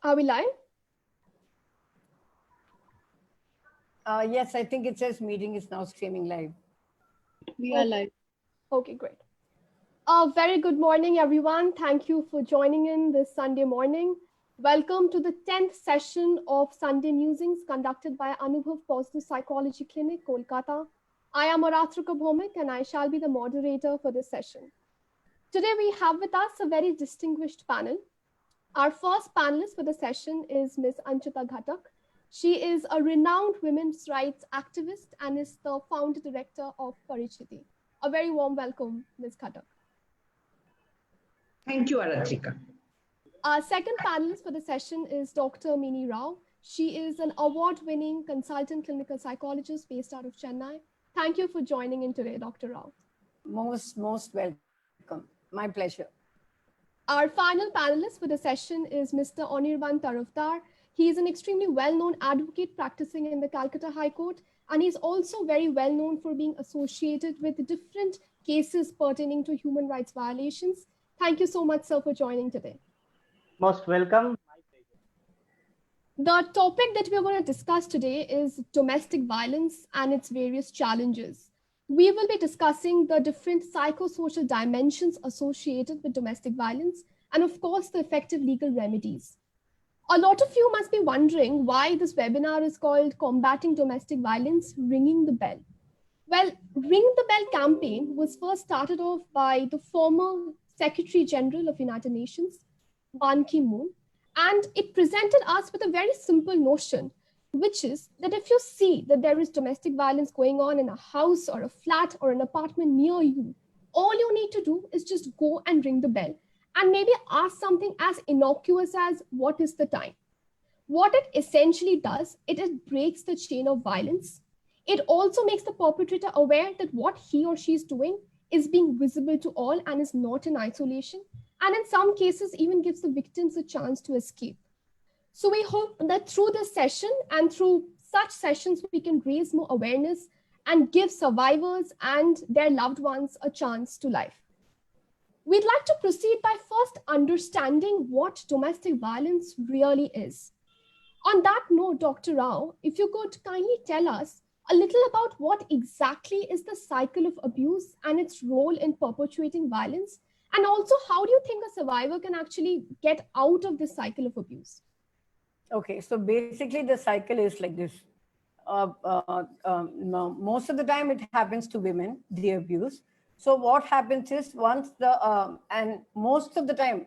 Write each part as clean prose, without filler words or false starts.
Are we live? Yes, I think it says meeting is now streaming live. We are live. Okay, great. A very good morning, everyone. Thank you for joining in this Sunday morning. Welcome to the 10th session of Sunday Musings conducted by Anubhav Positive Psychology Clinic, Kolkata. I am Aaratrika Bhaumik and I shall be the moderator for this session. Today we have with us a very distinguished panel. Our first panelist for the session is Ms. Anchita Ghatak. She is a renowned women's rights activist and is the founder director of Parichiti. A very warm welcome, Ms. Ghatak. Thank you, Aaratrika. Our second panelist for the session is Dr. Mini Rao. She is an award-winning consultant clinical psychologist based out of Chennai. Thank you for joining in today, Dr. Rao. Most welcome. My pleasure. Our final panelist for the session is Mr. Anirban Tarafder. He is an extremely well-known advocate practicing in the Calcutta High Court, and he's also very well-known for being associated with different cases pertaining to human rights violations. Thank you so much, sir, for joining today. Most welcome. My pleasure. The topic that we're going to discuss today is domestic violence and its various challenges. We will be discussing the different psychosocial dimensions associated with domestic violence and, of course, the effective legal remedies. A lot of you must be wondering why this webinar is called Combating Domestic Violence, Ringing the Bell. Well, Ring the Bell campaign was first started off by the former Secretary General of United Nations, Ban Ki-moon, and it presented us with a very simple notion, which is that if you see that there is domestic violence going on in a house or a flat or an apartment near you, all you need to do is just go and ring the bell and maybe ask something as innocuous as what is the time. What it essentially does, it breaks the chain of violence. It also makes the perpetrator aware that what he or she is doing is being visible to all and is not in isolation. And in some cases, even gives the victims a chance to escape. So we hope that through this session and through such sessions, we can raise more awareness and give survivors and their loved ones a chance to life. We'd like to proceed by first understanding what domestic violence really is. On that note, Dr. Rao, if you could kindly tell us a little about what exactly is the cycle of abuse and its role in perpetuating violence, and also how do you think a survivor can actually get out of this cycle of abuse? Okay, so basically the cycle is like this. Most of the time it happens to women, the abuse. So what happens is once and most of the time,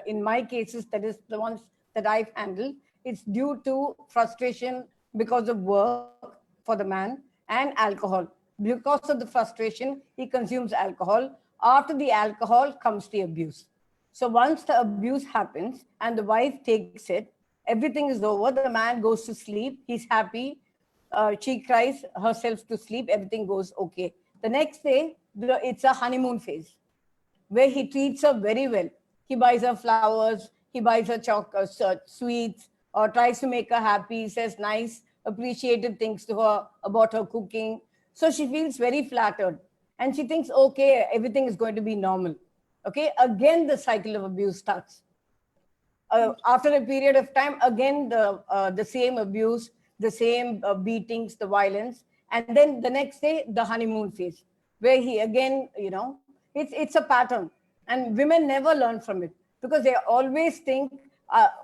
in my cases, that is the ones that I've handled, it's due to frustration because of work for the man and alcohol. Because of the frustration, he consumes alcohol. After the alcohol comes the abuse. So once the abuse happens and the wife takes it, everything is over. The man goes to sleep. He's happy. She cries herself to sleep. Everything goes okay. The next day, it's a honeymoon phase where he treats her very well. He buys her flowers. He buys her sweets or tries to make her happy. He says nice, appreciated things to her about her cooking. So she feels very flattered. And she thinks, okay, everything is going to be normal. Okay, again, the cycle of abuse starts. After a period of time, again, the same abuse, the same beatings, the violence. And then the next day, the honeymoon phase, where he again, it's a pattern. And women never learn from it because they always think,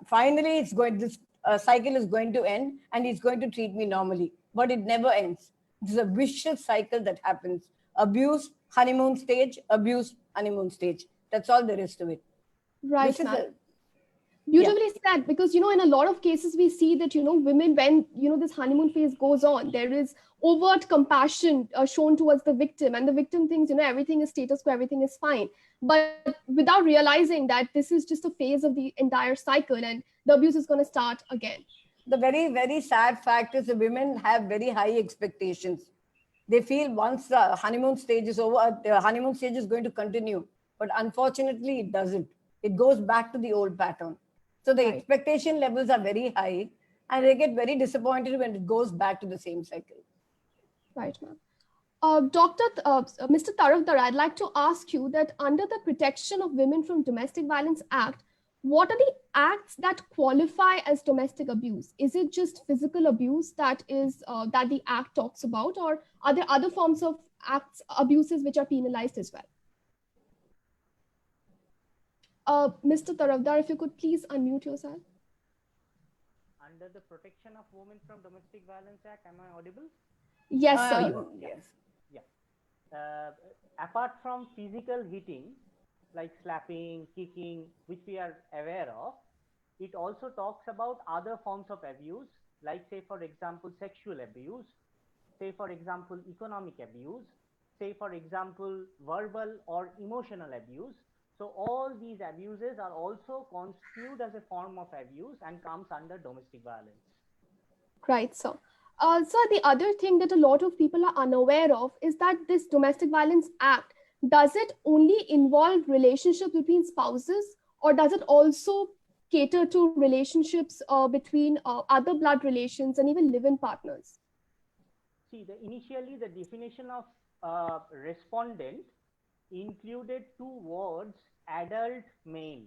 finally, this cycle is going to end and he's going to treat me normally. But it never ends. It's a vicious cycle that happens. Abuse, honeymoon stage, abuse, honeymoon stage. That's all there is to it. Right. Beautifully said, because, in a lot of cases, we see that, women, when, this honeymoon phase goes on, there is overt compassion shown towards the victim, and the victim thinks, everything is status quo, everything is fine. But without realizing that this is just a phase of the entire cycle and the abuse is going to start again. The very, very sad fact is the women have very high expectations. They feel once the honeymoon stage is over, the honeymoon stage is going to continue. But unfortunately, it doesn't. It goes back to the old pattern. So the expectation levels are very high and they get very disappointed when it goes back to the same cycle. Right, ma'am. Mr. Tarafder, I'd like to ask you that under the Protection of Women from Domestic Violence Act, what are the acts that qualify as domestic abuse? Is it just physical abuse that is that the act talks about, or are there other forms of acts abuses which are penalized as well? Mr. Tarafder, if you could please unmute yourself. Under the Protection of Women from Domestic Violence Act, am I audible? Yes, sir. You are. Yes. Yeah. Apart from physical hitting, like slapping, kicking, which we are aware of, it also talks about other forms of abuse, like say for example, sexual abuse, say for example, economic abuse, say for example, verbal or emotional abuse. So all these abuses are also constituted as a form of abuse and comes under domestic violence. Right, sir. So the other thing that a lot of people are unaware of is that this Domestic Violence Act, does it only involve relationships between spouses, or does it also cater to relationships between other blood relations and even live-in partners? See, initially the definition of respondent included two words, adult male.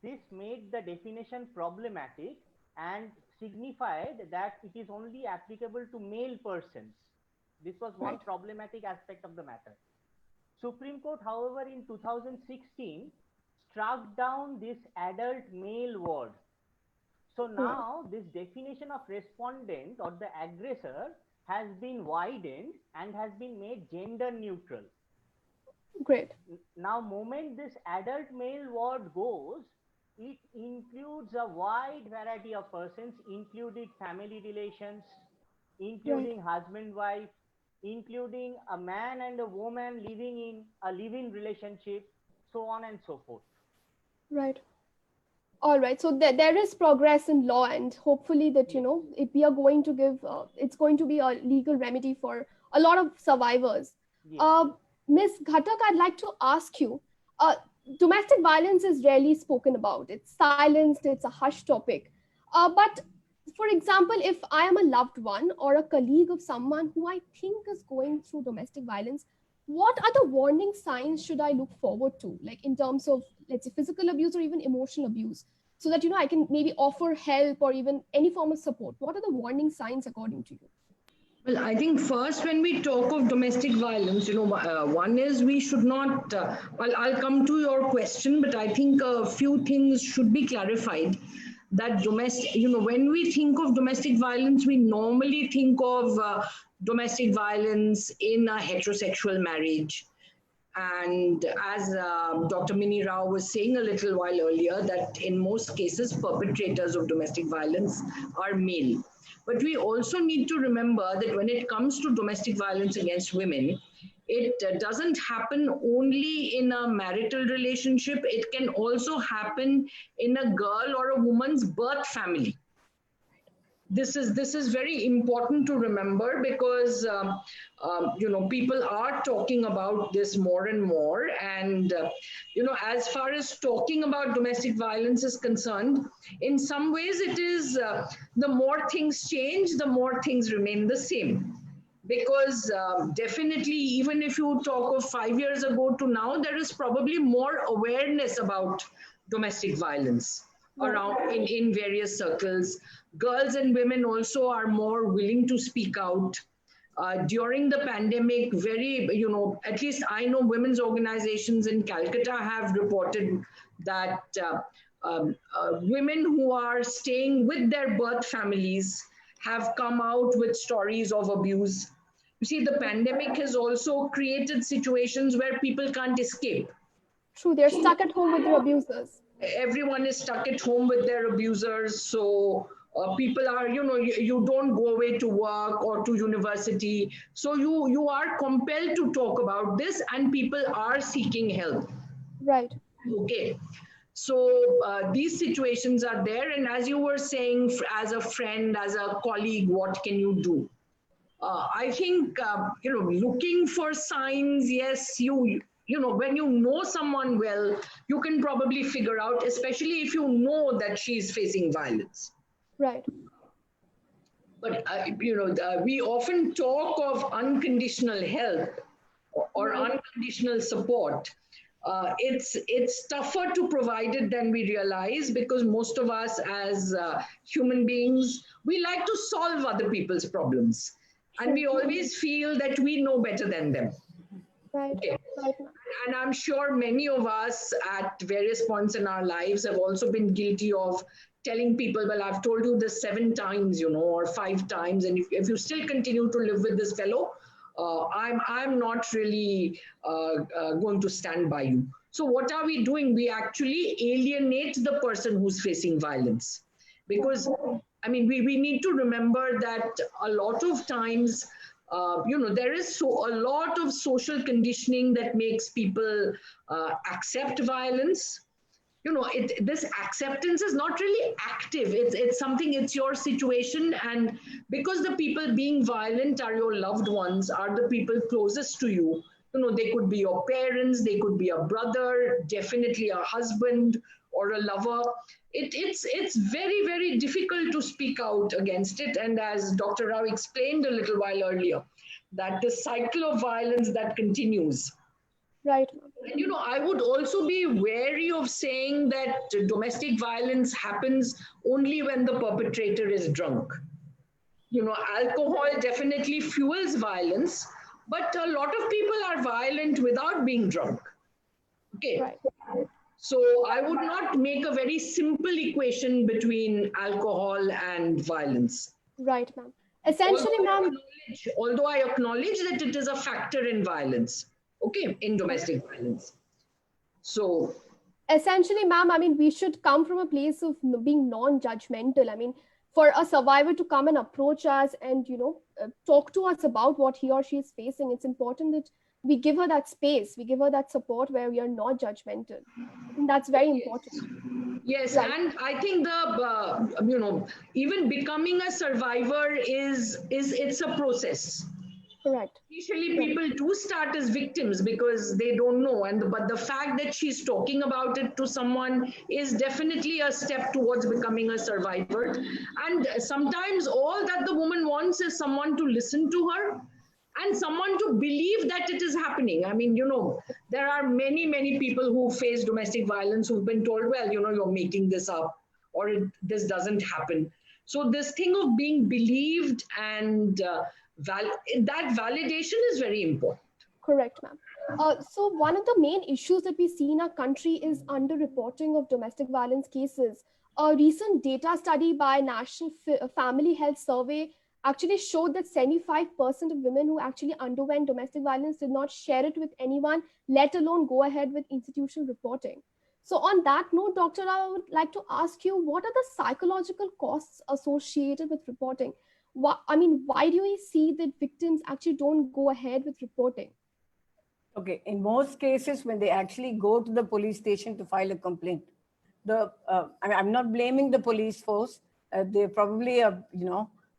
This made the definition problematic and signified that it is only applicable to male persons. This was one problematic aspect of the matter. Supreme Court, however, in 2016 struck down this adult male word. So now this definition of respondent or the aggressor has been widened and has been made gender neutral. Great. Now, moment this adult male word goes, it includes a wide variety of persons, including family relations, including husband, wife, including a man and a woman living in a live-in relationship, so on and so forth. Right. All right. So there is progress in law, and hopefully that, you know, if we are going to give, it's going to be a legal remedy for a lot of survivors. Yes. Ms. Ghatak, I'd like to ask you, domestic violence is rarely spoken about. It's silenced, it's a hush topic. But for example, if I am a loved one or a colleague of someone who I think is going through domestic violence, what are the warning signs should I look forward to, like in terms of, let's say, physical abuse or even emotional abuse, so that, you know, I can maybe offer help or even any form of support? What are the warning signs according to you? Well, I think first, when we talk of domestic violence, one is we should not, well, I'll come to your question, but I think a few things should be clarified. That when we think of domestic violence, we normally think of domestic violence in a heterosexual marriage. And as Dr. Mini Rao was saying a little while earlier, that in most cases, perpetrators of domestic violence are male. But we also need to remember that when it comes to domestic violence against women, it doesn't happen only in a marital relationship. It can also happen in a girl or a woman's birth family. This is very important to remember, because people are talking about this more and more, and as far as talking about domestic violence is concerned, in some ways it is the more things change, the more things remain the same. Because definitely, even if you talk of 5 years ago to now, there is probably more awareness about domestic violence around in various circles. Girls and women also are more willing to speak out. During the pandemic, at least I know women's organizations in Calcutta have reported that women who are staying with their birth families have come out with stories of abuse. You see, the pandemic has also created situations where people can't escape. True, they're stuck at home with their abusers. Everyone is stuck at home with their abusers. So people are, you don't go away to work or to university. So you are compelled to talk about this, and people are seeking help. Right. Okay. So these situations are there. And as you were saying, as a friend, as a colleague, what can you do? I think, looking for signs, yes, when you know someone well, you can probably figure out, especially if you know that she's facing violence. Right. But, we often talk of unconditional help or unconditional support. It's tougher to provide it than we realize, because most of us as human beings, we like to solve other people's problems, and we always feel that we know better than them. Right. Okay. Right, ma'am. And I'm sure many of us at various points in our lives have also been guilty of telling people, well, I've told you this 7 times, or 5 times, and if you still continue to live with this fellow, I'm not really going to stand by you. So what are we doing? We actually alienate the person who's facing violence. Because, I mean, we need to remember that a lot of times, there is a lot of social conditioning that makes people accept violence. This acceptance is not really active. It's something, it's your situation. And because the people being violent are your loved ones, are the people closest to you, they could be your parents, they could be a brother, definitely a husband or a lover. It's very, very difficult to speak out against it. And as Dr. Rao explained a little while earlier, that the cycle of violence that continues. Right. And I would also be wary of saying that domestic violence happens only when the perpetrator is drunk. Alcohol definitely fuels violence, but a lot of people are violent without being drunk. Okay. Right. So I would not make a very simple equation between alcohol and violence. Right, ma'am. Essentially, ma'am. Although I acknowledge that it is a factor in violence, okay, in domestic violence. So Essentially, ma'am, I mean, we should come from a place of being non-judgmental. I mean, for a survivor to come and approach us and, talk to us about what he or she is facing, it's important that we give her that space, we give her that support where we are not judgmental. And that's very important. Yes, right. And I think even becoming a survivor it's a process. Correct. Initially, people do start as victims because they don't know, but the fact that she's talking about it to someone is definitely a step towards becoming a survivor. And sometimes all that the woman wants is someone to listen to her and someone to believe that it is happening. I mean, there are many, many people who face domestic violence who've been told, well, you're making this up, or this doesn't happen. So this thing of being believed and that validation is very important. Correct, ma'am. So one of the main issues that we see in our country is underreporting of domestic violence cases. A recent data study by National Family Health Survey actually showed that 75% of women who actually underwent domestic violence did not share it with anyone, let alone go ahead with institutional reporting. So on that note, Doctor, I would like to ask you, what are the psychological costs associated with reporting? Why do we see that victims actually don't go ahead with reporting? Okay, in most cases, when they actually go to the police station to file a complaint, I'm not blaming the police force. They probably,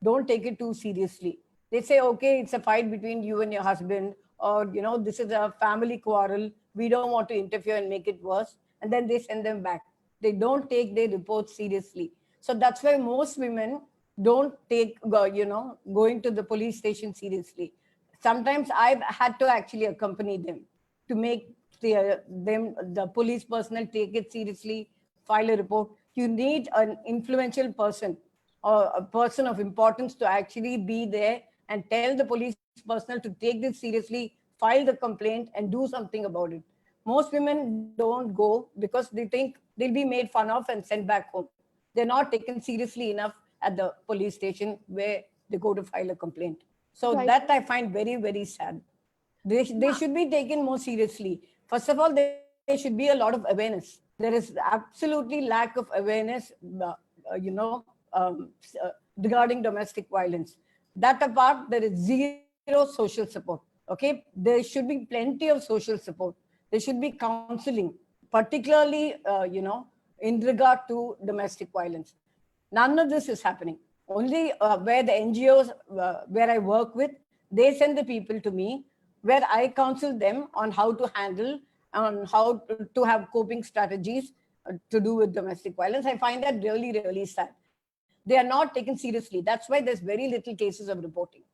don't take it too seriously. They say, okay, it's a fight between you and your husband, or, this is a family quarrel. We don't want to interfere and make it worse. And then they send them back. They don't take their reports seriously. So that's why most women don't take, going to the police station seriously. Sometimes I've had to actually accompany them to make the police personnel take it seriously, file a report. You need an influential person or a person of importance to actually be there and tell the police personnel to take this seriously, file the complaint and do something about it. Most women don't go because they think they'll be made fun of and sent back home. They're not taken seriously enough at the police station where they go to file a complaint. So that I find very, very sad. They should be taken more seriously. First of all, there should be a lot of awareness. There is absolutely lack of awareness, regarding domestic violence. That apart, there is zero social support. Okay, there should be plenty of social support. There should be counseling, particularly, in regard to domestic violence. None of this is happening. Only where the NGOs where I work with, they send the people to me, where I counsel them on how to handle, on how to have coping strategies to do with domestic violence. I find that really, really sad. They are not taken seriously. That's why there's very little cases of reporting.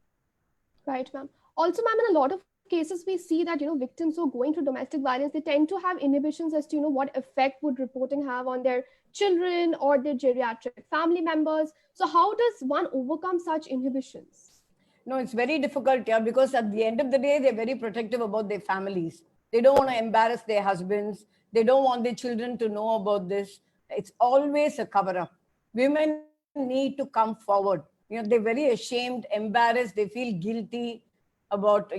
Right, ma'am. Also, ma'am, in a lot of cases we see that victims who are going through domestic violence, they tend to have inhibitions as to what effect would reporting have on their children or their geriatric family members. So how does one overcome such inhibitions? No, it's very difficult, yeah, because at the end of the day, they're very protective about their families. They don't want to embarrass their husbands. They don't want their children to know about this. It's always a cover up. Women need to come forward. They're very ashamed, embarrassed. They feel guilty about,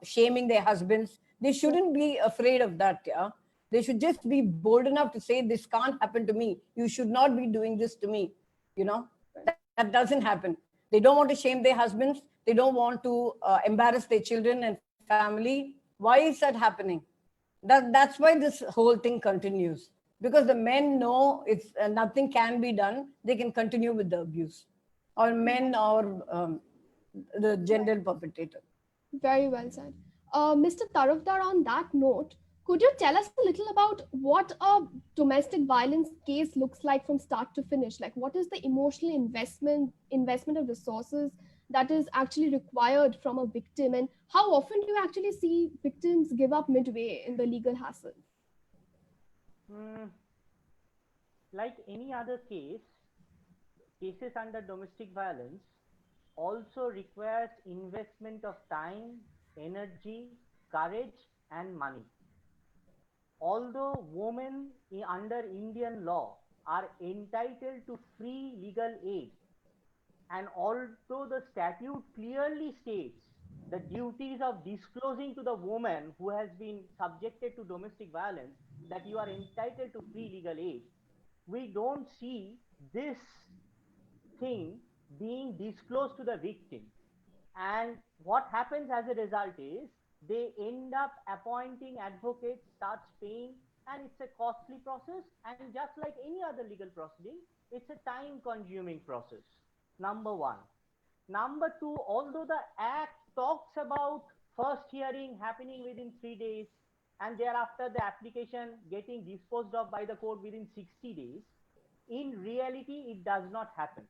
shaming their husbands. They shouldn't be afraid of that, yeah. They should just be bold enough to say, this can't happen to me. You should not be doing this to me. That doesn't happen. They don't want to shame their husbands. They don't want to embarrass their children and family. Why is that happening? That's why this whole thing continues, because the men know it's nothing can be done. They can continue with the abuse, or men, or the gender perpetrator. Very well said. Mr. Tarafdar, on that note, could you tell us a little about what a domestic violence case looks like from start to finish? Like, what is the emotional investment of resources that is actually required from a victim, and how often do you actually see victims give up midway in the legal hassle? Hmm, like any other case, cases under domestic violence also requires investment of time, energy, courage, and money. Although women under Indian law are entitled to free legal aid, and although the statute clearly states the duties of disclosing to the woman who has been subjected to domestic violence that you are entitled to free legal aid, we don't see this thing being disclosed to the victim. And what happens as a result is they end up appointing advocates, starts paying, and it's a costly process. And just like any other legal proceeding, it's a time consuming process. Number one. Number two, although the Act talks about first hearing happening within 3 days and thereafter the application getting disposed of by the court within 60 days, in reality, it does not happen.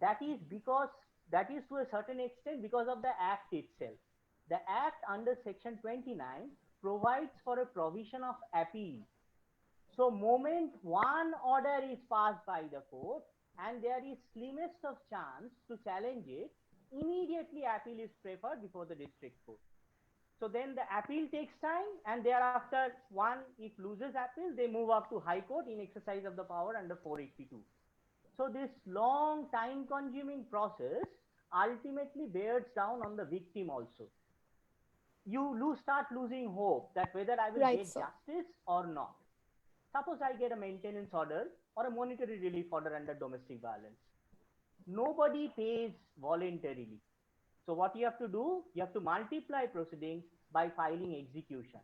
That is because, that is to a certain extent because of the Act itself. The Act under Section 29 provides for a provision of appeal. So moment one order is passed by the court and there is slimmest of chance to challenge it, immediately appeal is preferred before the district court. So then the appeal takes time, and thereafter one, if loses appeal, they move up to High Court in exercise of the power under 482. So this long time consuming process ultimately bears down on the victim also. You start losing hope that whether I will Right, get sir. justice or not. Suppose I get a maintenance order or a monetary relief order under domestic violence. Nobody pays voluntarily. So what you have to do, you have to multiply proceedings by filing execution.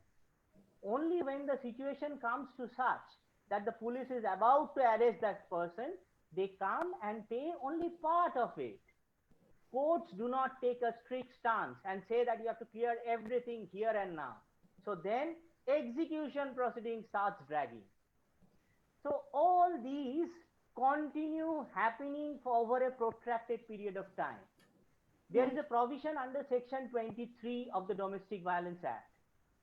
Only when the situation comes to such that the police is about to arrest that person, they come and pay only part of it. Courts do not take a strict stance and say that you have to clear everything here and now. So then execution proceeding starts dragging. So all these continue happening for over a protracted period of time. There is a provision under Section 23 of the Domestic Violence Act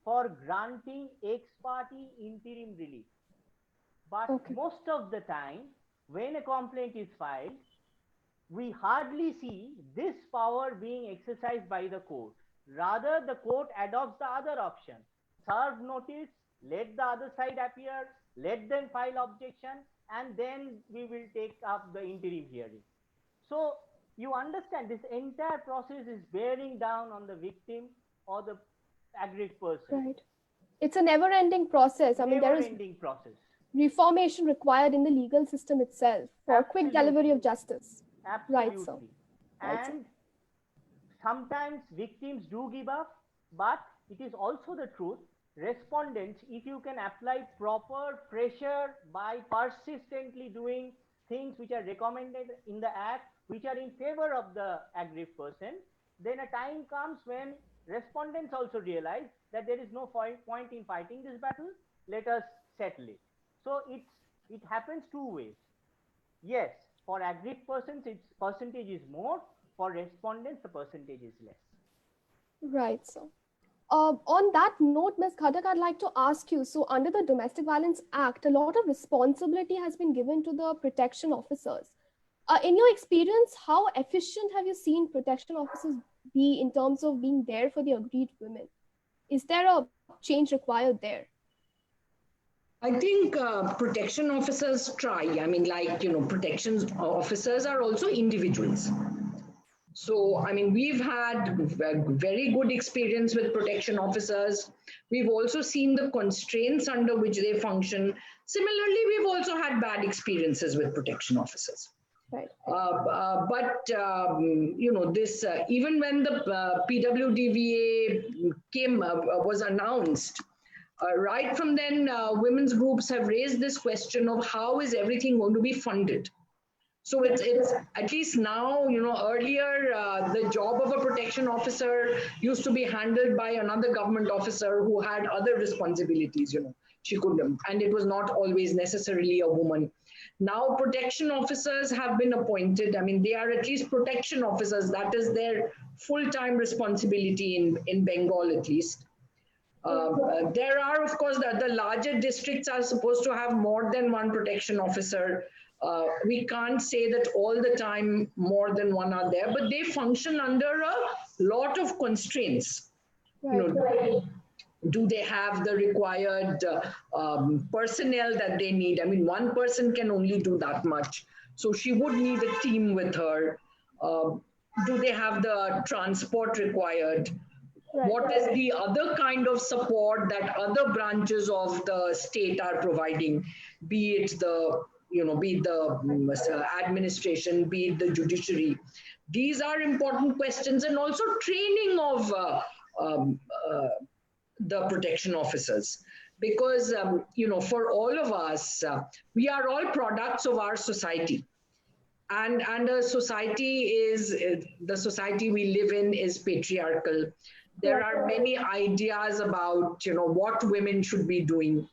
for granting ex parte interim relief. But most of the time, when a complaint is filed, we hardly see this power being exercised by the court. Rather, the court adopts the other option. Serve notice, let the other side appear, let them file objection, and then we will take up the interim hearing. So you understand this entire process is bearing down on the victim or the aggrieved person. Right. It's a never-ending process. I mean, there is Never-ending process. reformation required in the legal system itself for quick delivery of justice. Absolutely. Right, sir. And sometimes victims do give up, but it is also the truth. Respondents, if you can apply proper pressure by persistently doing things which are recommended in the Act, which are in favor of the aggrieved person, then a time comes when respondents also realize that there is no point in fighting this battle. Let us settle it. So it happens two ways. Yes, for aggrieved persons, its percentage is more. For respondents, the percentage is less. Right, sir. On that note, Ms. Ghatak, I'd like to ask you, so under the Domestic Violence Act, a lot of responsibility has been given to the protection officers. In your experience, how efficient have you seen protection officers be in terms of being there for the aggrieved women? Is there a change required there? I think protection officers try. I mean, like, protection officers are also individuals. So, I mean, we've had very good experience with protection officers. We've also seen the constraints under which they function. Similarly, we've also had bad experiences with protection officers. Right. This even when the PWDVA was announced, right from then, women's groups have raised this question of how is everything going to be funded. So it's at least now, earlier the job of a protection officer used to be handled by another government officer who had other responsibilities, she couldn't, and it was not always necessarily a woman. Now protection officers have been appointed. I mean, they are at least protection officers. That is their full-time responsibility in Bengal, at least. There are, of course, the larger districts are supposed to have more than one protection officer. We can't say that all the time more than one are there, but they function under a lot of constraints. Right. Do they have the required personnel that they need? I mean, one person can only do that much. So she would need a team with her. Do they have the transport required? Right. What is the other kind of support that other branches of the state are providing, be it the administration, be it the judiciary? These are important questions, and also training of the protection officers, because for all of us, we are all products of our society, and a society the society we live in is patriarchal. There are many ideas about what women should be doing.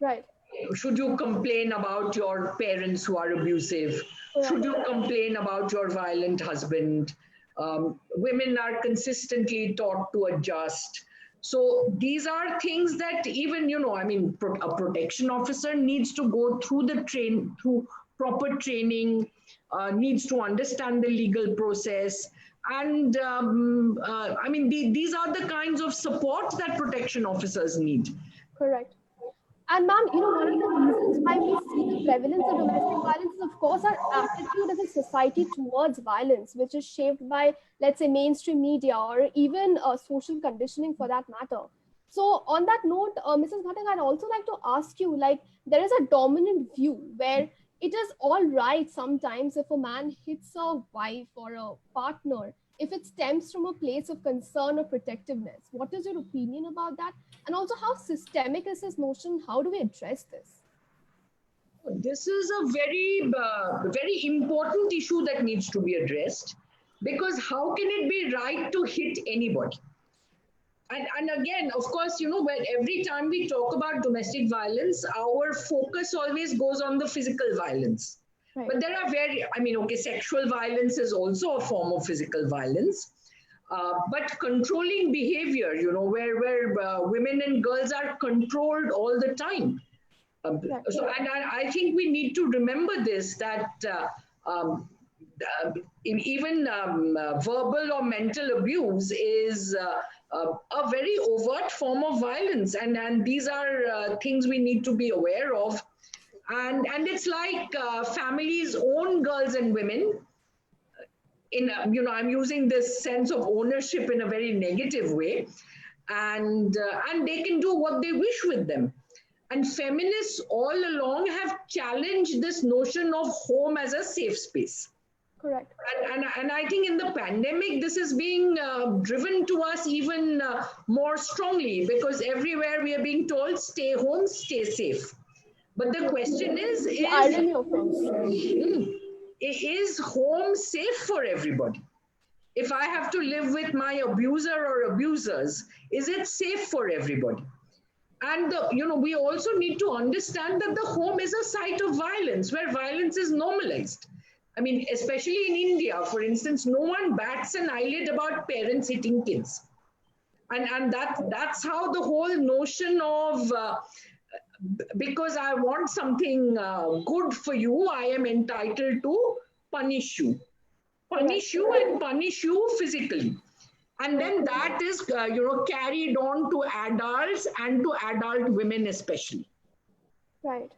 Right. Should you complain about your parents who are abusive? Should you complain about your violent husband? Women are consistently taught to adjust. So these are things that even, a protection officer needs to go through proper training, needs to understand the legal process. And these are the kinds of support that protection officers need. Correct. And ma'am, one of the reasons why we see the prevalence of domestic violence is, of course, our attitude as a society towards violence, which is shaped by, let's say, mainstream media or even social conditioning for that matter. So on that note, Mrs. Ghatak, I'd also like to ask you, there is a dominant view where it is all right sometimes if a man hits a wife or a partner, if it stems from a place of concern or protectiveness. What is your opinion about that? And also, how systemic is this notion? How do we address this? This is a very, very important issue that needs to be addressed, because how can it be right to hit anybody? And again, of course, when every time we talk about domestic violence, our focus always goes on the physical violence. Right. But there are sexual violence is also a form of physical violence. But controlling behavior, where women and girls are controlled all the time. I think we need to remember this, that even verbal or mental abuse is a very overt form of violence, and these are things we need to be aware of. And it's like families own girls and women. I'm using this sense of ownership in a very negative way, and they can do what they wish with them. And feminists all along have challenged this notion of home as a safe space. Correct. And I think in the pandemic, this is being driven to us even more strongly, because everywhere we are being told, stay home, stay safe. But the question is home safe for everybody? If I have to live with my abuser or abusers, is it safe for everybody? And we also need to understand that the home is a site of violence, where violence is normalized. I mean, especially in India, for instance, no one bats an eyelid about parents hitting kids. And that's how the whole notion of because I want something good for you, I am entitled to punish you. Punish you and punish you physically. And then that is, carried on to adults and to adult women especially. Right.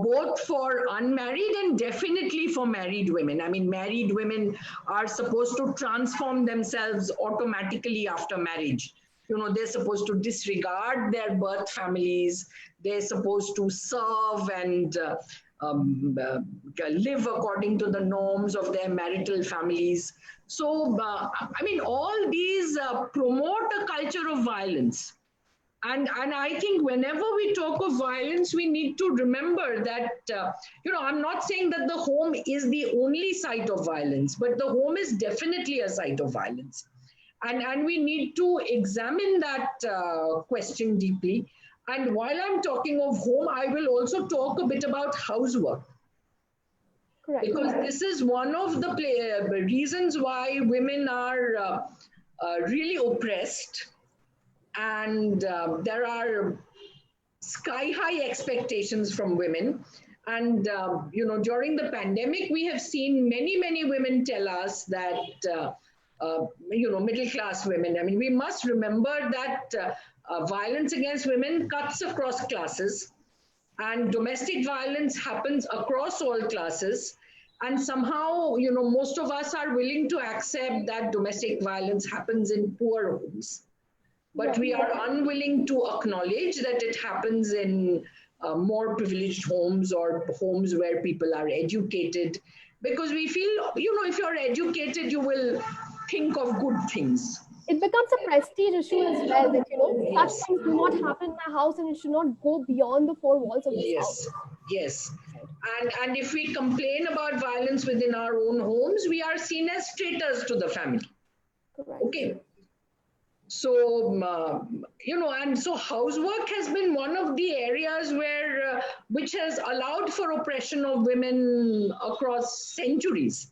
Both for unmarried and definitely for married women. I mean, married women are supposed to transform themselves automatically after marriage. They're supposed to disregard their birth families. They're supposed to serve and live according to the norms of their marital families. So, all these promote a culture of violence. And I think whenever we talk of violence, we need to remember that, I'm not saying that the home is the only site of violence, but the home is definitely a site of violence. And we need to examine that question deeply. And while I'm talking of home, I will also talk a bit about housework. Correct. Because this is one of the reasons why women are really oppressed. And there are sky high expectations from women. And, during the pandemic, we have seen many women tell us that, middle class women, I mean, we must remember that violence against women cuts across classes, and domestic violence happens across all classes. And somehow, most of us are willing to accept that domestic violence happens in poor homes. But we are unwilling to acknowledge that it happens in more privileged homes or homes where people are educated. Because we feel, if you're educated, you will think of good things. It becomes a prestige issue as well. That, such things do not happen in my house, and it should not go beyond the four walls of this house. Yes. And if we complain about violence within our own homes, we are seen as traitors to the family. Correct. Okay. So, and so housework has been one of the areas where, which has allowed for oppression of women across centuries.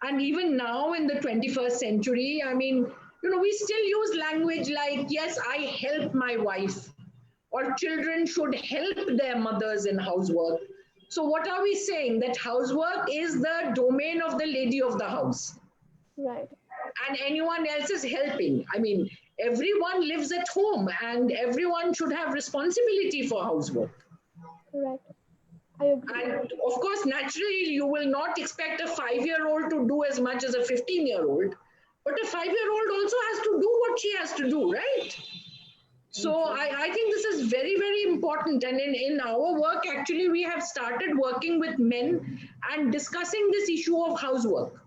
And even now in the 21st century, I mean, we still use language like, yes, I help my wife, or children should help their mothers in housework. So what are we saying? That housework is the domain of the lady of the house. Right. And anyone else is helping. I mean, everyone lives at home and everyone should have responsibility for housework. Correct. I agree. And of course, naturally, you will not expect a 5-year-old to do as much as a 15-year-old, but a 5-year-old also has to do what she has to do, right? So I think this is very, very important. And in our work, actually, we have started working with men and discussing this issue of housework.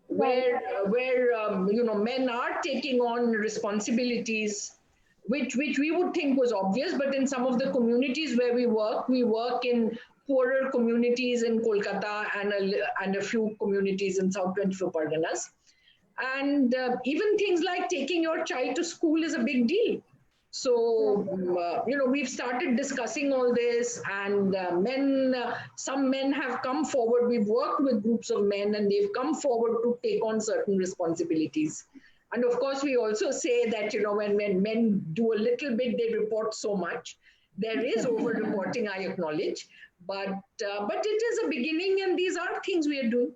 Where men are taking on responsibilities, which we would think was obvious, but in some of the communities where we work in poorer communities in Kolkata and a few communities in South 24 Parganas. And even things like taking your child to school is a big deal. So, we've started discussing all this, and some men have come forward. We've worked with groups of men and they've come forward to take on certain responsibilities. And of course, we also say that, when men do a little bit, they report so much. There is over-reporting, I acknowledge, but it is a beginning, and these are things we are doing.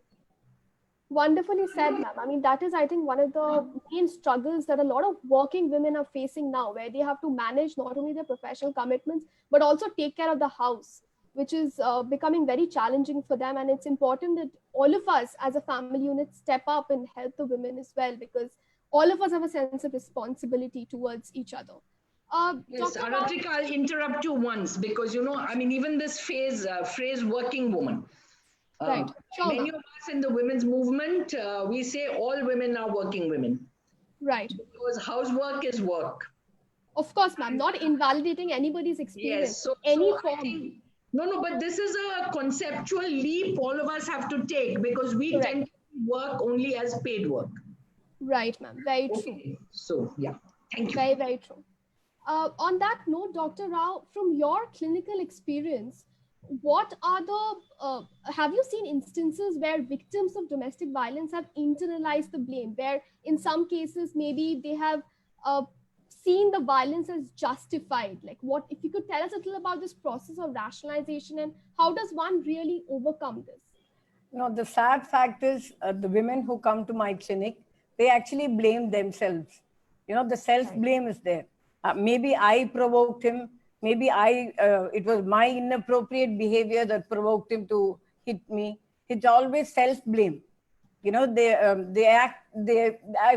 Wonderfully said, ma'am. I mean, that is, I think, one of the main struggles that a lot of working women are facing now, where they have to manage not only their professional commitments, but also take care of the house, which is becoming very challenging for them. And it's important that all of us as a family unit step up and help the women as well, because all of us have a sense of responsibility towards each other. Yes, Aaratrika, I'll interrupt you once, because, even this phrase working woman. Right. Sure, many of us in the women's movement, we say all women are working women. Right. Because housework is work. Of course, ma'am, not invalidating anybody's experience. Yes, form. But this is a conceptual leap all of us have to take, because we tend to work only as paid work. Right, ma'am. Very true. So, yeah, thank you. Very, very true. On that note, Dr. Rao, from your clinical experience, what are have you seen instances where victims of domestic violence have internalized the blame, where in some cases maybe they have uh, seen the violence as justified? Like, what if you could tell us a little about this process of rationalization, and how does one really overcome this? No, the sad fact is the women who come to my clinic, they actually blame themselves. The self blame is there. Maybe I provoked him. Maybe it was my inappropriate behavior that provoked him to hit me. It's always self blame. I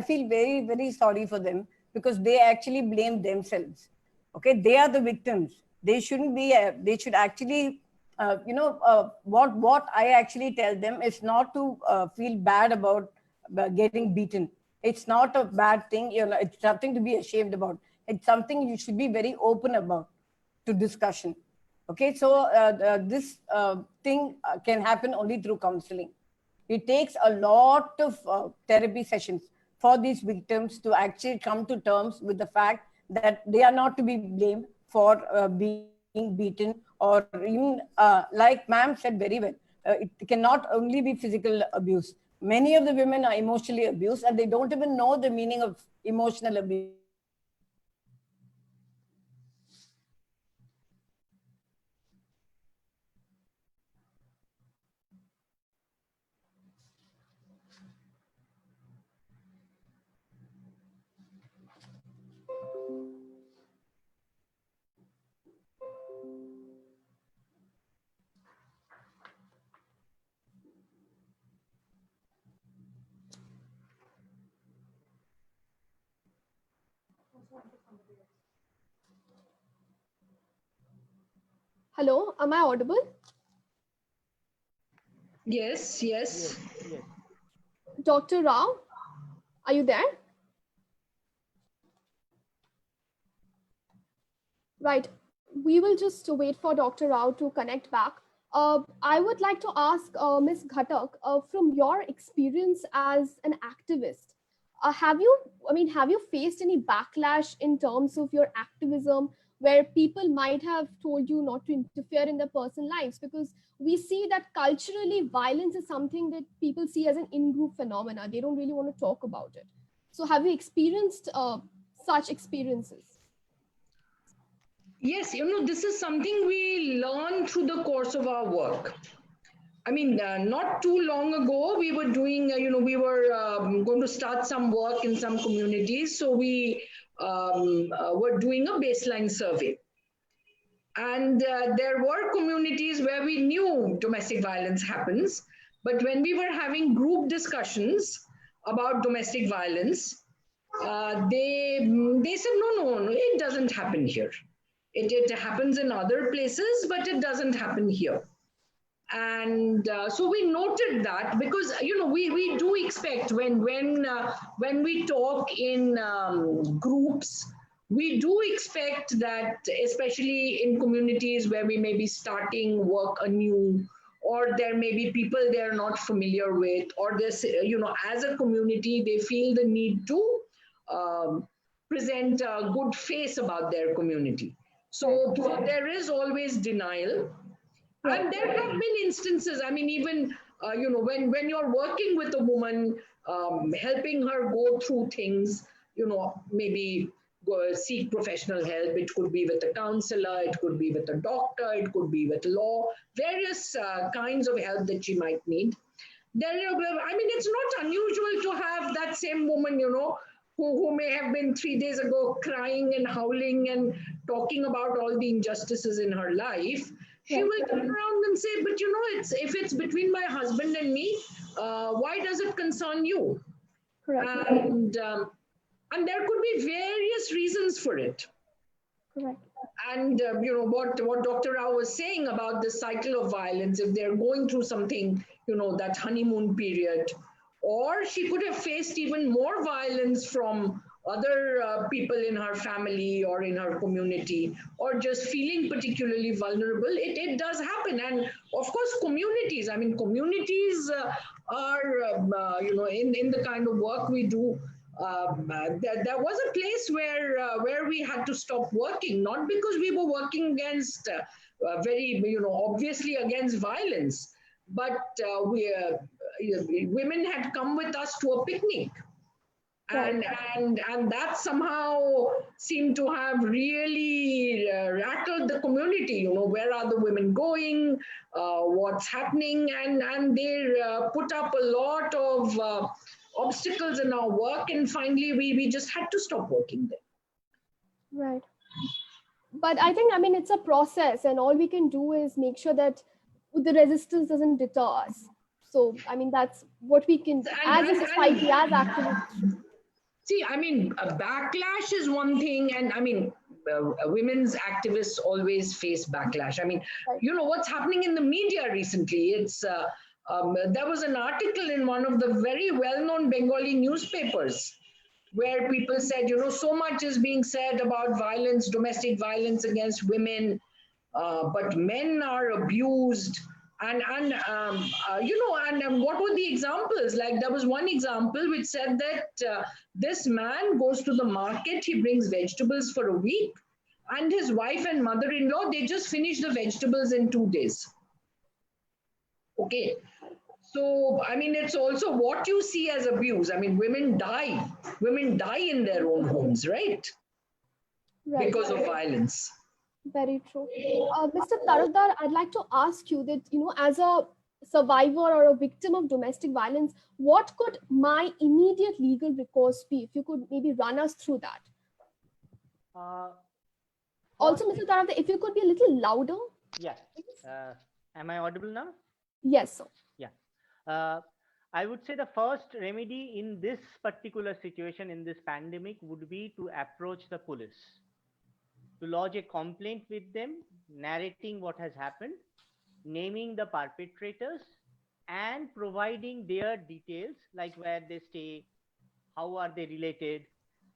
feel very, very sorry for them because they actually blame themselves. Okay, they are the victims. They shouldn't be, they should actually what I actually tell them is not to feel bad about getting beaten. It's not a bad thing. It's something to be ashamed about. It's something you should be very open about to discussion. Okay, so this thing can happen only through counseling. It takes a lot of therapy sessions for these victims to actually come to terms with the fact that they are not to be blamed for being beaten, or even like ma'am said very well, it cannot only be physical abuse. Many of the women are emotionally abused and they don't even know the meaning of emotional abuse. Hello, am I audible? Yes, yes. Yes, yes. Dr. Rao, are you there? Right. We will just wait for Dr. Rao to connect back. I would like to ask Ms. Ghatak, from your experience as an activist, have you faced any backlash in terms of your activism, where people might have told you not to interfere in their personal lives? Because we see that culturally, violence is something that people see as an in-group phenomena. They don't really want to talk about it. So have you experienced such experiences? Yes, this is something we learn through the course of our work. I mean, not too long ago, we were doing, we were going to start some work in some communities. So we were doing a baseline survey. And there were communities where we knew domestic violence happens. But when we were having group discussions about domestic violence, they said, no, it doesn't happen here. It happens in other places, but it doesn't happen here. And so we noted that, because we do expect when we talk in groups, we do expect that, especially in communities where we may be starting work anew, or there may be people they're not familiar with, or this, as a community they feel the need to present a good face about their community. So there is always denial. And there have been instances, I mean, even, when you're working with a woman, helping her go through things, maybe go seek professional help. It could be with a counselor, it could be with a doctor, it could be with law, various kinds of help that she might need. It's not unusual to have that same woman, who may have been 3 days ago crying and howling and talking about all the injustices in her life. She will turn around and say, but if it's between my husband and me, why does it concern you? Correct. And there could be various reasons for it. Correct. And what Dr. Rao was saying about the cycle of violence, if they're going through something, that honeymoon period, or she could have faced even more violence from other people in her family or in her community, or just feeling particularly vulnerable. It does happen. And of course, communities are, in the kind of work we do, there was a place where we had to stop working, not because we were working against very, obviously against violence. But women had come with us to a picnic. Right. And that somehow seemed to have really rattled the community. Where are the women going, what's happening, and they put up a lot of obstacles in our work, and finally we just had to stop working there. Right. But I think, I mean, it's a process, and all we can do is make sure that the resistance doesn't deter us. So, I mean, that's what we can, as a society, as activists. See, I mean, a backlash is one thing, and I mean, women's activists always face backlash. I mean, what's happening in the media recently? There was an article in one of the very well-known Bengali newspapers where people said, so much is being said about violence, domestic violence against women, but men are abused. And what were the examples? Like, there was one example which said that this man goes to the market, he brings vegetables for a week, and his wife and mother-in-law, they just finish the vegetables in 2 days. Okay. So, I mean, it's also what you see as abuse. I mean, women die in their own homes, right? Because of violence. Very true. Mr. Tarafder, I'd like to ask you that, as a survivor or a victim of domestic violence, what could my immediate legal recourse be? If you could maybe run us through that. Also, Mr. Tarafder, if you could be a little louder. Yeah. Am I audible now? Yes, sir. Yeah. I would say the first remedy in this particular situation, in this pandemic, would be to approach the police, to lodge a complaint with them, narrating what has happened, naming the perpetrators, and providing their details, like where they stay, how are they related,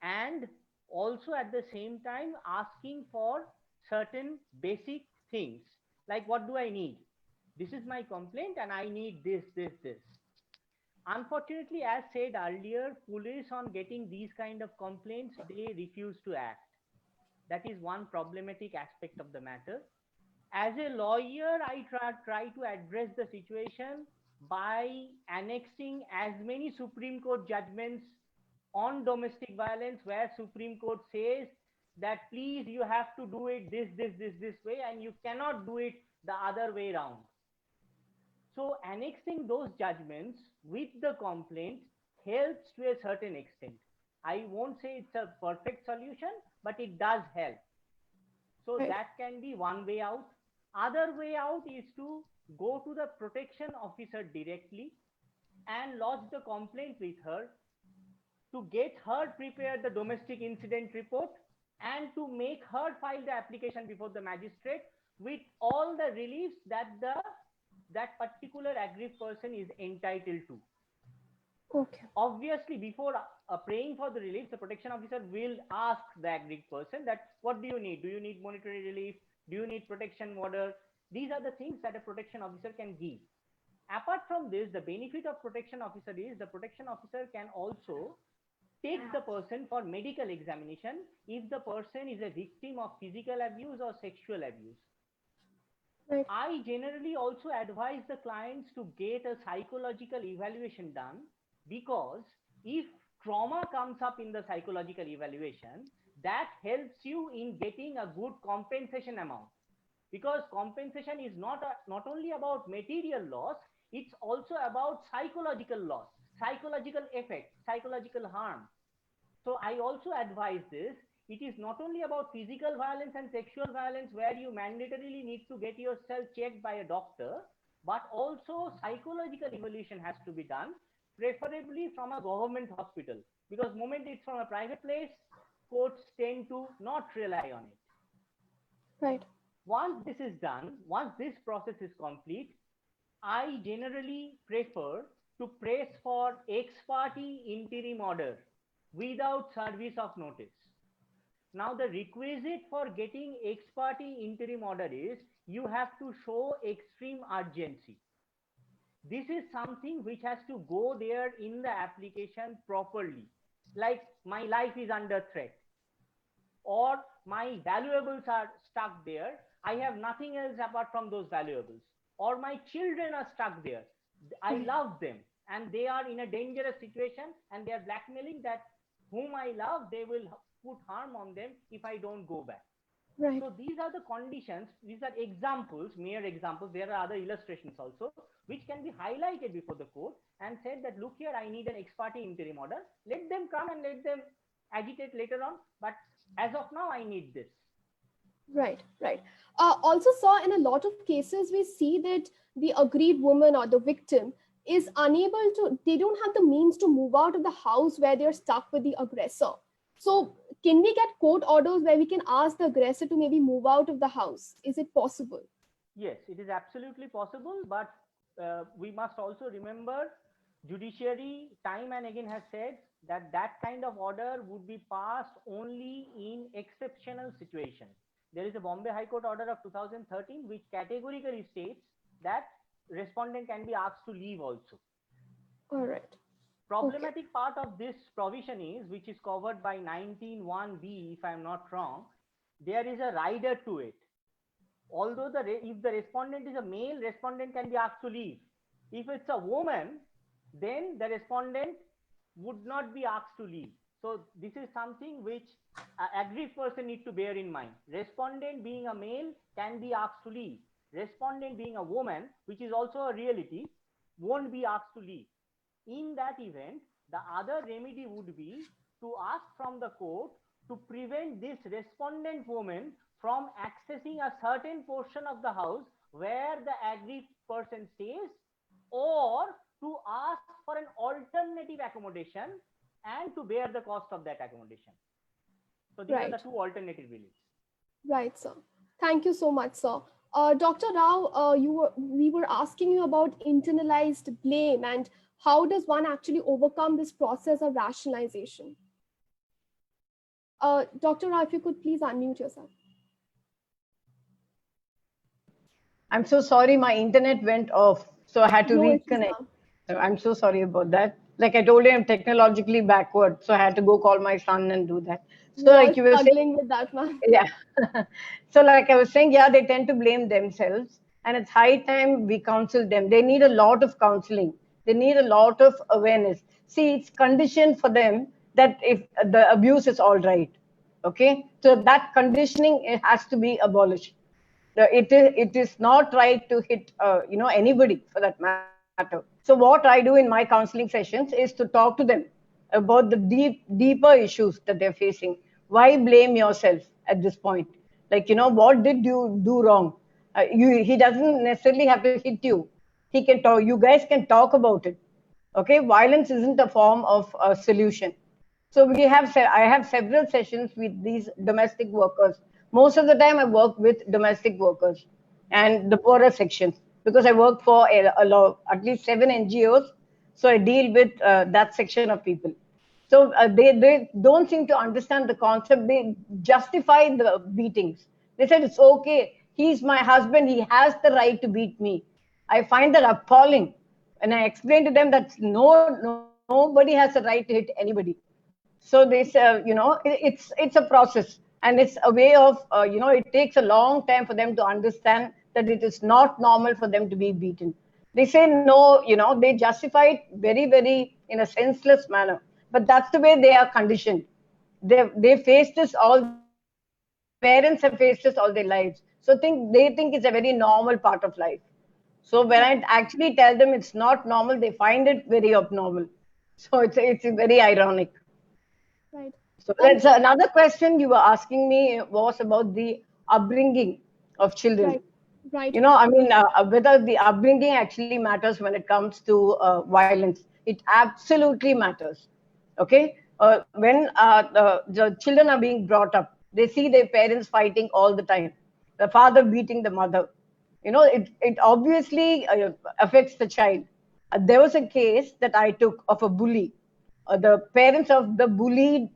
and also at the same time asking for certain basic things, like what do I need? This is my complaint and I need this. Unfortunately, as said earlier, police on getting these kind of complaints, they refuse to act. That is one problematic aspect of the matter. As a lawyer, I try to address the situation by annexing as many Supreme Court judgments on domestic violence where Supreme Court says that please, you have to do it this way, and you cannot do it the other way around. So annexing those judgments with the complaint helps to a certain extent. I won't say it's a perfect solution, but it does help. So that can be one way out. Other way out is to go to the protection officer directly and lodge the complaint with her, to get her prepare the domestic incident report, and to make her file the application before the magistrate with all the reliefs that that particular aggrieved person is entitled to. Okay. Obviously, before praying for the relief, the protection officer will ask the aggrieved person that what do you need? Do you need monetary relief? Do you need protection order? These are the things that a protection officer can give. Apart from this, the benefit of protection officer is the protection officer can also take the person for medical examination if the person is a victim of physical abuse or sexual abuse. Right. I generally also advise the clients to get a psychological evaluation done, because if trauma comes up in the psychological evaluation, that helps you in getting a good compensation amount. Because compensation is not only about material loss, it's also about psychological loss, psychological effect, psychological harm. So I also advise this. It is not only about physical violence and sexual violence where you mandatorily need to get yourself checked by a doctor, but also psychological evaluation has to be done, preferably from a government hospital, because the moment it's from a private place, courts tend to not rely on it. Right. Once this is done, once this process is complete, I generally prefer to press for ex parte interim order without service of notice. Now, the requisite for getting ex parte interim order is you have to show extreme urgency. This is something which has to go there in the application properly. Like, my life is under threat, or my valuables are stuck there. I have nothing else apart from those valuables, or my children are stuck there. I love them and they are in a dangerous situation and they are blackmailing that whom I love, they will put harm on them if I don't go back. Right. So these are the conditions, these are examples, mere examples. There are other illustrations also, which can be highlighted before the court and said that, look here, I need an ex parte interim order. Let them come and let them agitate later on. But as of now, I need this. Right, right. Also, saw in a lot of cases, we see that the aggrieved woman or the victim is unable to, they don't have the means to move out of the house where they're stuck with the aggressor. So, can we get court orders where we can ask the aggressor to maybe move out of the house? Is it possible? Yes, it is absolutely possible, but we must also remember judiciary time and again has said that that kind of order would be passed only in exceptional situations. There is a Bombay High Court order of 2013 which categorically states that respondent can be asked to leave also. All right. Problematic part of this provision is, which is covered by 19(1)(b), if I am not wrong, there is a rider to it. Although if the respondent is a male, respondent can be asked to leave. If it's a woman, then the respondent would not be asked to leave. So this is something which an aggrieved person need to bear in mind. Respondent being a male can be asked to leave. Respondent being a woman, which is also a reality, won't be asked to leave. In that event, the other remedy would be to ask from the court to prevent this respondent woman from accessing a certain portion of the house where the aggrieved person stays, or to ask for an alternative accommodation and to bear the cost of that accommodation. So these are the two alternative reliefs. Right, sir. Thank you so much, sir. Dr. Rao, we were asking you about internalized blame and how does one actually overcome this process of rationalization? Dr. Rao, if you could please unmute yourself. I'm so sorry, my internet went off, so I had to No issues, reconnect. ma'am. So I'm so sorry about that. Like I told you, I'm technologically backward, so I had to go call my son and do that. So We're all like you were struggling saying, with that, ma'am. yeah. So like I was saying, yeah, they tend to blame themselves, and it's high time we counsel them. They need a lot of counseling. They need a lot of awareness. See, it's conditioned for them that if the abuse is all right, okay, so that conditioning, it has to be abolished. It is not right to hit anybody for that matter. So what I do in my counseling sessions is to talk to them about the deeper issues that they're facing. Why blame yourself at this point? Like, what did you do wrong? He doesn't necessarily have to hit you. He can talk. You guys can talk about it. Okay, violence isn't a form of a solution. So I have several sessions with these domestic workers. Most of the time, I work with domestic workers and the poorer sections because I work for at least 7 NGOs. So I deal with that section of people. So they don't seem to understand the concept. They justify the beatings. They said it's okay. He's my husband. He has the right to beat me. I find that appalling. And I explain to them that nobody has a right to hit anybody. So they say, it's a process, and it's a way of, it takes a long time for them to understand that it is not normal for them to be beaten. They say no, they justify it very, very in a senseless manner. But that's the way they are conditioned. They face this all their lives. Their parents have faced this all their lives. So they think it's a very normal part of life. So when I actually tell them it's not normal, they find it very abnormal. So it's very ironic. Right. So that's another question you were asking me was about the upbringing of children. Right. Whether the upbringing actually matters when it comes to violence. It absolutely matters. Okay? When the children are being brought up, they see their parents fighting all the time, the father beating the mother. It obviously affects the child. There was a case that I took of a bully. The parents of the bullied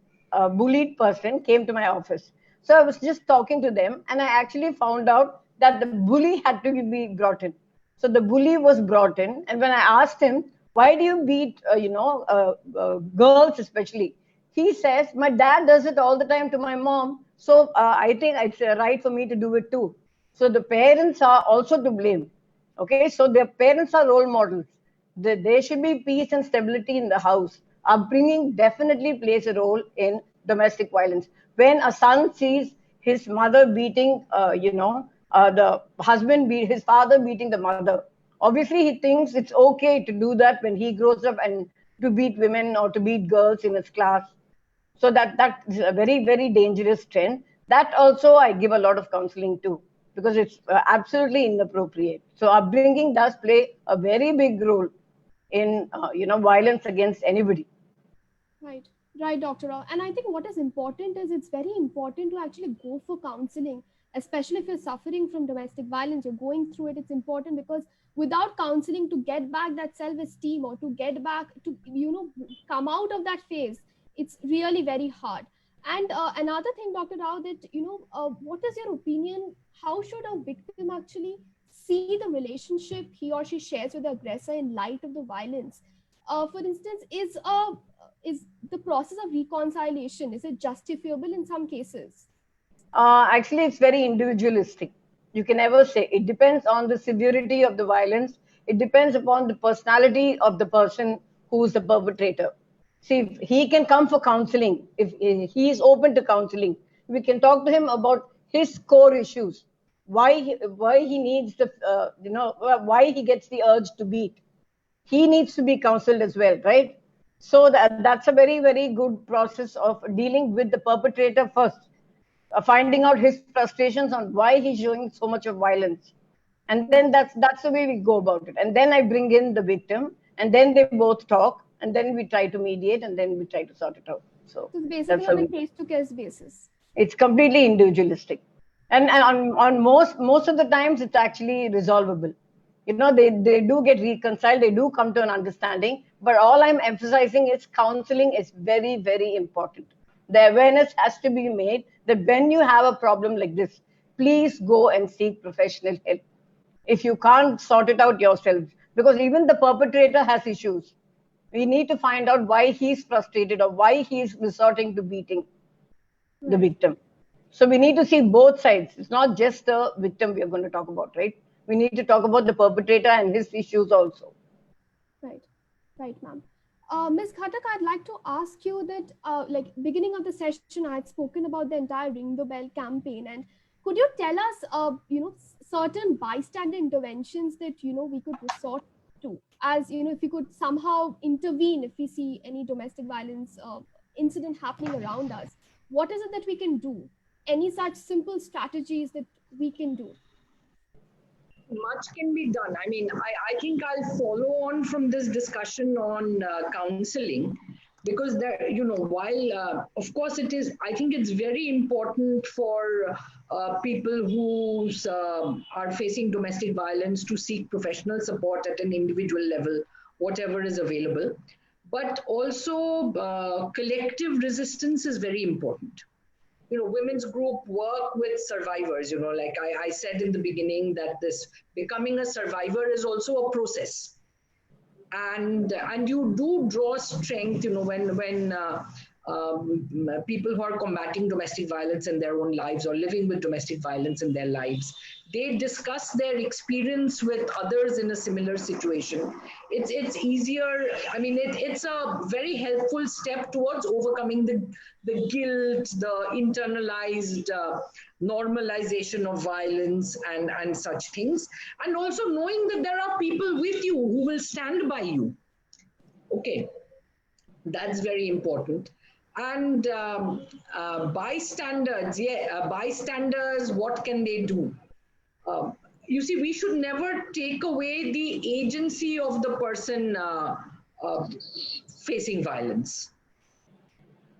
person came to my office. So I was just talking to them, and I actually found out that the bully had to be brought in. So the bully was brought in, and when I asked him, "Why do you beat, girls especially?" He says, "My dad does it all the time to my mom, so I think it's right for me to do it too." So the parents are also to blame. Okay, so their parents are role models. There should be peace and stability in the house. Upbringing definitely plays a role in domestic violence. When a son sees his mother beating, the husband beat his father beating the mother, obviously he thinks it's okay to do that when he grows up and to beat women or to beat girls in his class. So that is a very, very dangerous trend. That also I give a lot of counseling to, because it's absolutely inappropriate. So upbringing does play a very big role in violence against anybody. Right, right, Dr. Rao. And I think what is important is it's very important to actually go for counseling, especially if you're suffering from domestic violence, you're going through it. It's important because without counseling to get back that self esteem or to get back to, come out of that phase, it's really very hard. And another thing, Dr. Rao, that, what is your opinion? How should a victim actually see the relationship he or she shares with the aggressor in light of the violence? For instance, is the process of reconciliation, is it justifiable in some cases? Actually, it's very individualistic. You can never say. It depends on the severity of the violence. It depends upon the personality of the person who is the perpetrator. See, if he can come for counseling. If he is open to counseling, we can talk to him about his core issues, why he needs why he gets the urge to beat. He needs to be counseled as well, right? So that's a very, very good process of dealing with the perpetrator first, finding out his frustrations on why he's showing so much of violence. And then that's the way we go about it. And then I bring in the victim, and then they both talk, and then we try to mediate, and then we try to sort it out. So So it's basically that's how on a we. case to case basis. It's completely individualistic, and on most of the times it's actually resolvable. They do get reconciled, they do come to an understanding, but all I'm emphasizing is counseling is very, very important. The awareness has to be made that when you have a problem like this, please go and seek professional help if you can't sort it out yourself, because even the perpetrator has issues. We need to find out why he's frustrated or why he's resorting to beating the Right. victim. So we need to see both sides. It's not just the victim we are going to talk about, right? We need to talk about the perpetrator and his issues also. Right, right, ma'am. Ms. Ghatak, I'd like to ask you that, like, beginning of the session, I had spoken about the entire Ring the Bell campaign, and could you tell us, certain bystander interventions that we could resort to, as if we could somehow intervene if we see any domestic violence incident happening around us? What is it that we can do? Any such simple strategies that we can do? Much can be done. I mean, I think I'll follow on from this discussion on counseling, because there, while of course it is, I think it's very important for people who are facing domestic violence to seek professional support at an individual level, whatever is available. But also, collective resistance is very important. Women's group work with survivors. Like I said in the beginning, that this becoming a survivor is also a process, and you do draw strength, when people who are combating domestic violence in their own lives or living with domestic violence in their lives, they discuss their experience with others in a similar situation. It's easier. I mean, it's a very helpful step towards overcoming the guilt, the internalized normalization of violence and such things, and also knowing that there are people with you who will stand by you. Okay, that's very important. And bystanders, bystanders, what can they do? You see, we should never take away the agency of the person uh, facing violence.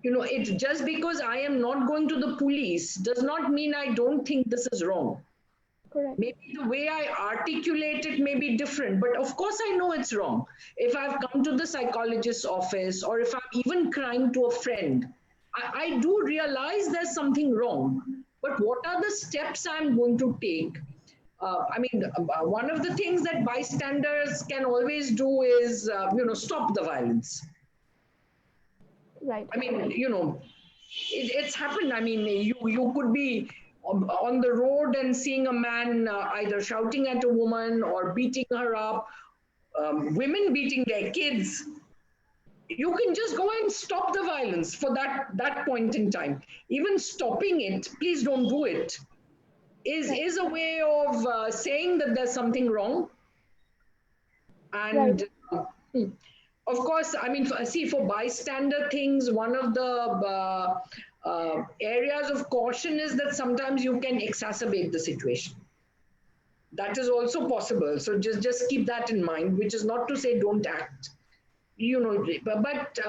It just because I am not going to the police does not mean I don't think this is wrong. Correct. Maybe the way I articulate it may be different, but of course I know it's wrong. If I've come to the psychologist's office, or if I'm even crying to a friend, I do realize there's something wrong. But what are the steps I'm going to take? One of the things that bystanders can always do is, stop the violence. Right. I mean, it's happened. I mean, you could be on the road and seeing a man either shouting at a woman or beating her up, women beating their kids, you can just go and stop the violence for that point in time. Even stopping it, please don't do it, is a way of saying that there's something wrong. And of course, I mean, for bystander things, one of the areas of caution is that sometimes you can exacerbate the situation. That is also possible. So just keep that in mind, which is not to say don't act, but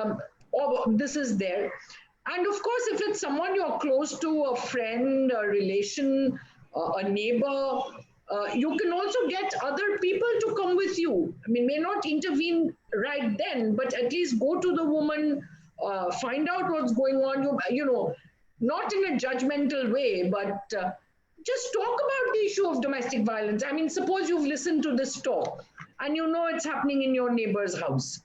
this is there. And of course, if it's someone you're close to, a friend, a relation, a neighbor, you can also get other people to come with you. I mean, may not intervene right then, but at least go to the woman, find out what's going on, not in a judgmental way, but just talk about the issue of domestic violence. I mean, suppose you've listened to this talk and you know it's happening in your neighbor's house.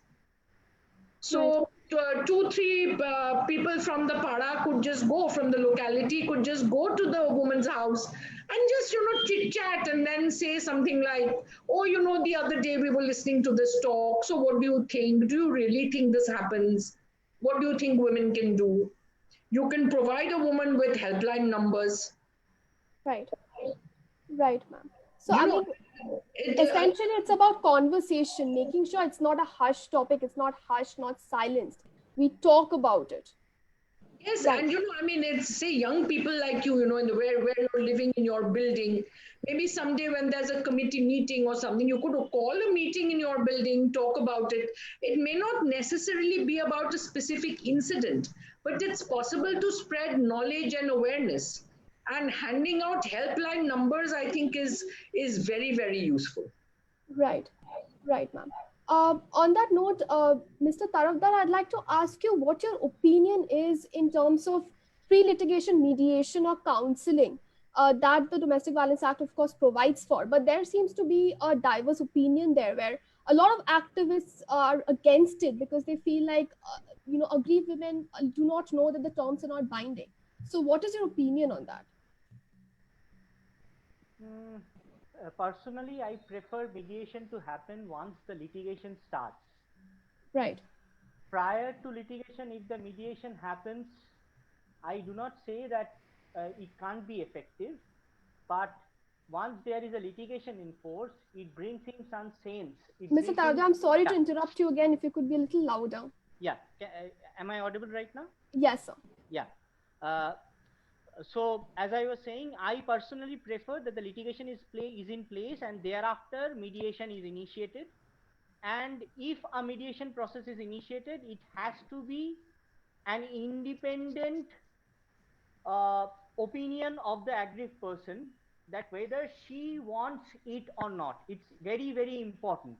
So 2-3 people from the para could just go, from the locality could just go to the woman's house and just, chit chat and then say something like, oh, the other day we were listening to this talk. So what do you think? Do you really think this happens? What do you think women can do? You can provide a woman with helpline numbers. Right, ma'am. So essentially it's about conversation, making sure it's not a hush topic, it's not hushed, not silenced. We talk about it. Yes, right. And it's, say, young people like you, in the where you're living in your building. Maybe someday when there's a committee meeting or something, you could call a meeting in your building, talk about it. It may not necessarily be about a specific incident, but it's possible to spread knowledge and awareness. And handing out helpline numbers, I think, is very, very useful. Right, ma'am. On that note, Mr. Tarafder, I'd like to ask you what your opinion is in terms of pre-litigation mediation or counseling that the Domestic Violence Act, of course, provides for. But there seems to be a diverse opinion there where a lot of activists are against it because they feel like, aggrieved women do not know that the terms are not binding. So what is your opinion on that? Personally, I prefer mediation to happen once the litigation starts. Right. Prior to litigation, if the mediation happens, I do not say that it can't be effective, but once there is a litigation in force, it brings in some sense. Mr. Tarafder, I'm sorry to interrupt you again. If you could be a little louder. Yeah. Am I audible right now? Yes, sir. Yeah. So as I was saying, I personally prefer that the litigation is in place and thereafter mediation is initiated. And if a mediation process is initiated, it has to be an independent opinion of the aggrieved person, that whether she wants it or not. It's very, very important.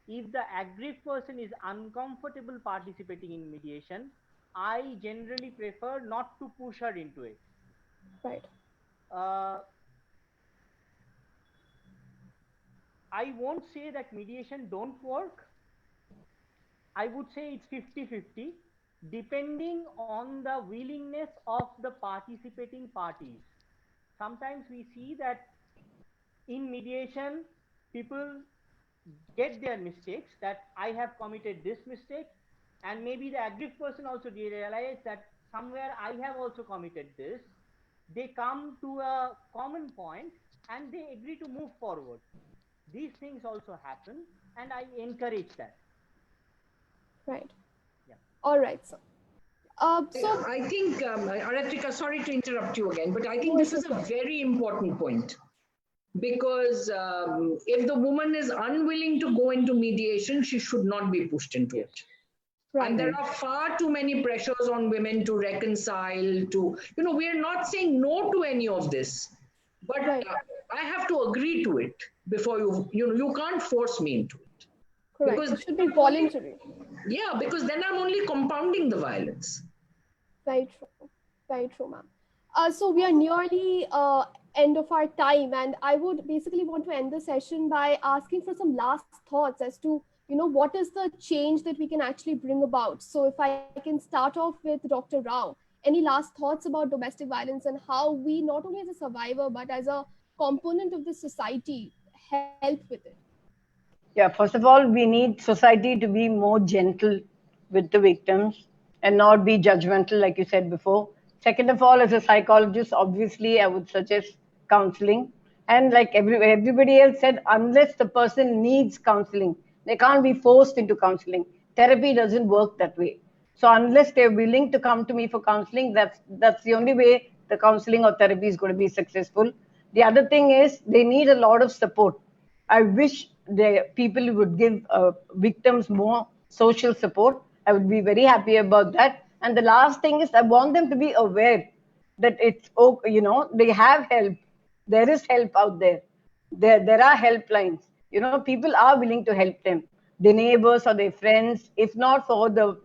If the aggrieved person is uncomfortable participating in mediation, I generally prefer not to push her into it. Right. I won't say that mediation don't work. I would say it's 50-50, depending on the willingness of the participating parties. Sometimes we see that in mediation, people get their mistakes, that I have committed this mistake, and maybe the aggrieved person also realize that somewhere I have also committed this. They come to a common point and they agree to move forward. These things also happen, and I encourage that. Right. Yeah. All right, sir. So I think, Aaratrika, sorry to interrupt you again, but I think this is a very important point. Because if the woman is unwilling to go into mediation, she should not be pushed into it. Right. And there are far too many pressures on women to reconcile, we are not saying no to any of this, but I have to agree to it before you can't force me into it. Correct. Because it should be voluntary. Yeah, because then I'm only compounding the violence. Very true, ma'am. So we are nearly end of our time, and I would basically want to end the session by asking for some last thoughts as to what is the change that we can actually bring about. So if I can start off with Dr. Rao, Any last thoughts about domestic violence and how we, not only as a survivor, but as a component of the society, help with it? Yeah, first of all, we need society to be more gentle with the victims and not be judgmental, like you said before. Second of all, as a psychologist, obviously, I would suggest counseling. And like everybody else said, unless the person needs counseling, they can't be forced into counseling. Therapy doesn't work that way. So unless they're willing to come to me for counseling, that's the only way the counseling or therapy is going to be successful. The other thing is they need a lot of support. I wish the people would give victims more social support. I would be very happy about that. And the last thing is, I want them to be aware that it's okay, they have help. There is help out there. There are helplines. People are willing to help them, their neighbors or their friends. If not for the,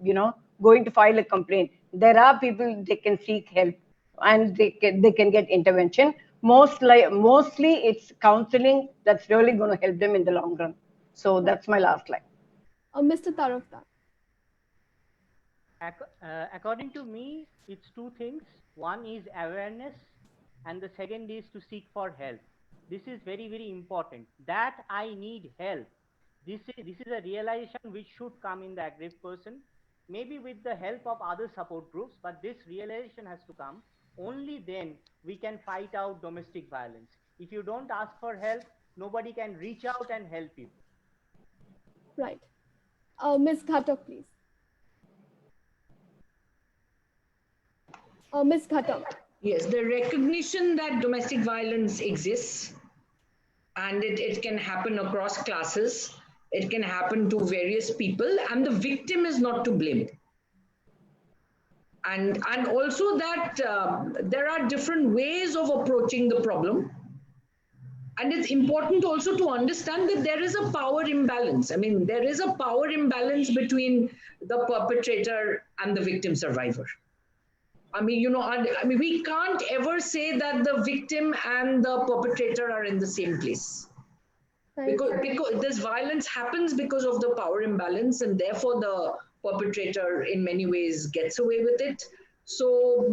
going to file a complaint, there are people they can seek help and they can get intervention. Mostly it's counseling that's really going to help them in the long run. So Right. that's my last line. Mr. Tarafder. According to me, it's two things. One is awareness, and the second is to seek for help. This is very, very important. That I need help. This is a realization which should come in the aggrieved person, maybe with the help of other support groups, but this realization has to come. Only then we can fight out domestic violence. If you don't ask for help, nobody can reach out and help you. Right. Ms. Ghatak, please. Ms. Ghatak. Yes, the recognition that domestic violence exists and it can happen across classes, it can happen to various people, and the victim is not to blame. And also that there are different ways of approaching the problem. And it's important also to understand that there is a power imbalance. I mean, there is a power imbalance between the perpetrator and the victim survivor. I mean, we can't ever say that the victim and the perpetrator are in the same place. Right. Because this violence happens because of the power imbalance, and therefore the perpetrator in many ways gets away with it. So,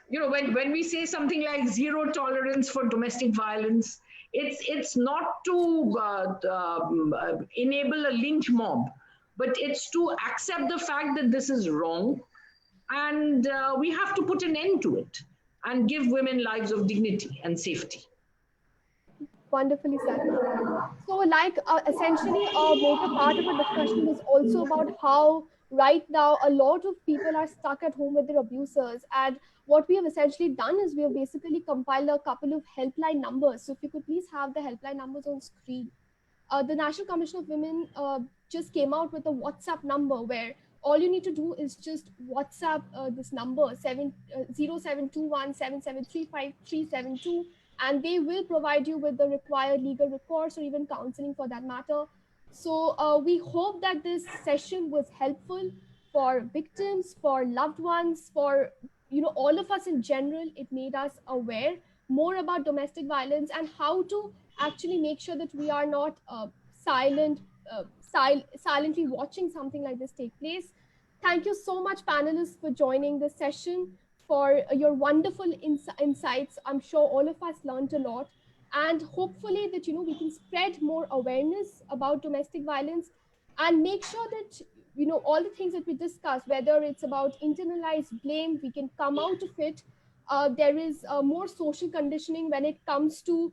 when we say something like zero tolerance for domestic violence, it's not to enable a lynch mob, but it's to accept the fact that this is wrong, and we have to put an end to it and give women lives of dignity and safety. Wonderfully said, ma'am. So, essentially, a major part of our discussion was also about how right now a lot of people are stuck at home with their abusers. And what we have essentially done is we have basically compiled a couple of helpline numbers. So, if you could please have the helpline numbers on screen. The National Commission of Women just came out with a WhatsApp number where all you need to do is just WhatsApp this number 0721 and they will provide you with the required legal recourse or even counseling for that matter. So we hope that this session was helpful for victims, for loved ones, for all of us in general. It made us aware more about domestic violence and how to actually make sure that we are not silently watching something like this take place. Thank you so much, panelists, for joining this session, for your wonderful insights. I'm sure all of us learned a lot, and hopefully that we can spread more awareness about domestic violence and make sure that all the things that we discussed, whether it's about internalized blame, we can come out of it. There is more social conditioning when it comes to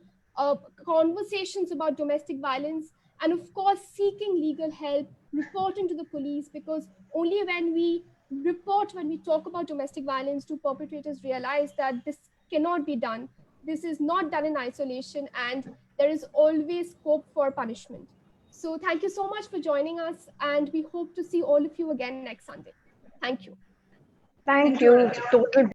conversations about domestic violence, and of course seeking legal help, reporting to the police, because only when we report, when we talk about domestic violence, do perpetrators realize that this cannot be done. This is not done in isolation, and there is always scope for punishment. So thank you so much for joining us, and we hope to see all of you again next Sunday. Thank you. Thank you. Total